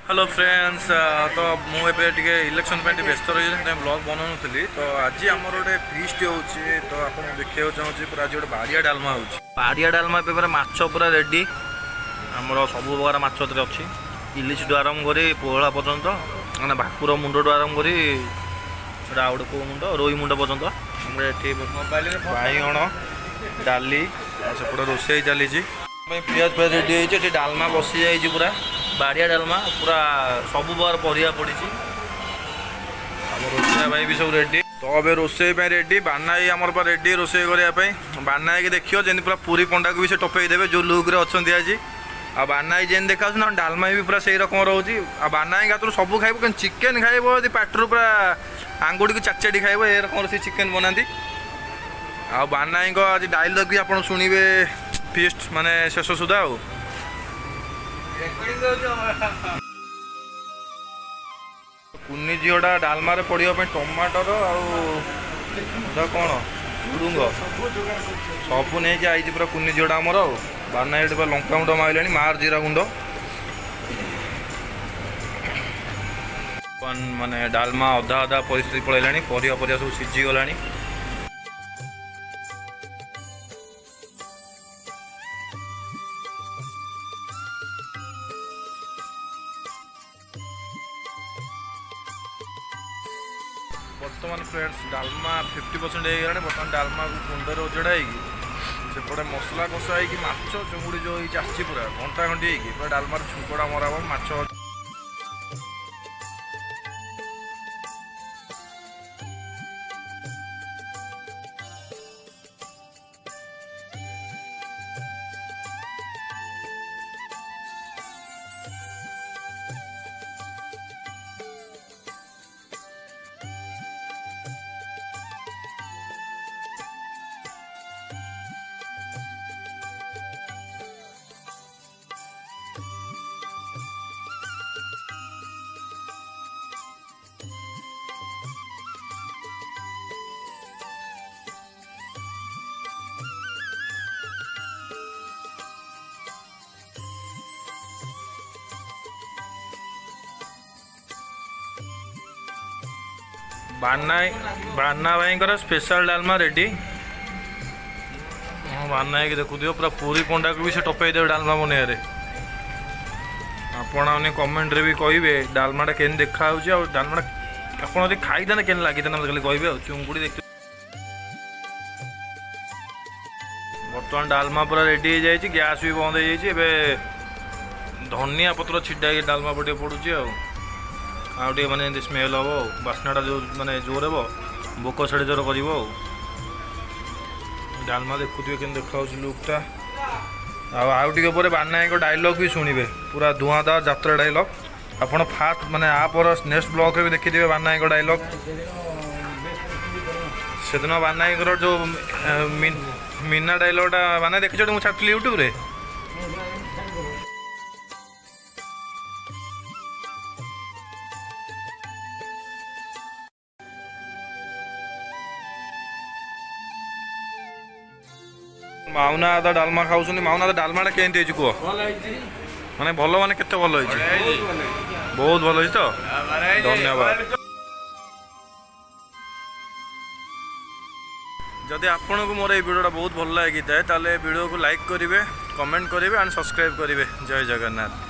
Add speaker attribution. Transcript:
Speaker 1: Hello friends तो मुझे election व्यस्त रही ब्लॉग बनाऊली तो आज आम गोटे फीस्ट हो तो आप देखा चाहूँगी पूरा आज गोटे बाड़िया डालमा हो बाड़िया डालमा पे माछ पूरा रेडी आमर सब प्रकार माछ अच्छी इलिश टू आरम्भ कर पोहला पर्यंत मैंने भाकुर मुंड टू आरम्भ कर आउट कौ मुंड रोई मुंड पर्यंत बैगण डाली सेपटे रोषे चली पियाज फियाज रेडी होती डालमा बसी जाइए पूरा बाड़िया डालमा पूरा सब बार परिया पड़ी रोषे भाई भी सब रेडी तो अब रोषे रेडी बाना आमर रेडी रोषे करने बाना की देखियो जमी पूरा पूरी पंडा को भी से टपे देवे जो लुक रे अच्छा आज आ बाना जेन देखा ना डालमा भी पूरा से रकम रोचे आ बाना हाथ सब खाइब चिकेन खाइब यदि पाटर पूरा आंगुड़ी को चाचाटी खाइब ए रकम से चिकेन बनाती आ बाना आज डायलॉग भी आप शुणवे फीस्ट माने शेष सुधा कुनी झीटा डालमा पड़ा टमाटर आ कौन झुड़ुंग सब नहीं आई पूरा कुनी झीटा आमर बाना ये लंका गुंड मारे मार जीरा गुंड माने डालमा अधा अधा परिस्थिति पड़े परिया परिया सब सीझी गला बर्तमान फ्रेंड्स डालमा 50% हो बर्तमान डालमा को कुंडर उजड़ा सेपटे मसला कषा हो माछ चुंगुड़ी जो आसी पूरा घंटा घंटी पूरा डालमार छुंकड़ा मरा माछ बाना भाई स्पेशल डालमा रेडी हाँ बाना देखु पूरा पूरी पंडा को भी से टपे देवे डालमा बनइबारे आपने कमेंट रे भी कहे डालमाटा के देखा डालमाटा आप खाईदे के लगी खाली कहे चुंगुड़ी देख बर्तमान डालमा पूरा रेडी हो जाए गैस भी बंद हो जाए धनिया पत्र छिटा डालमा पटे पड़ुची आउटे माने स्मेल हम बास्नाटा जो माने जोर हे भोक छाड़ी जोर कर डालमा देखुए के देखा लुकटा आउ टे बाना डायलॉग भी शुणे पूरा धुआंधार यात्रा डायलॉग आपड़ फास्ट माने आप नेक्स्ट ब्लॉग भी देखिए बाना डायलॉग से दिन बाना जो मीना डायलॉगटा माने देखी मुझे छाड़ी यूट्यूब रे माउना आदा डालमा खाऊँ माउना आदा डालमाटा केमती कह माने भल माने केते भल बहुत भल तो धन्यवाद जदि आपण को मोर वीडियोटा बहुत भल लगी थाए वीडियो को लाइक करेंगे कमेंट करेंगे एंड सब्सक्राइब करेंगे जय जगन्नाथ।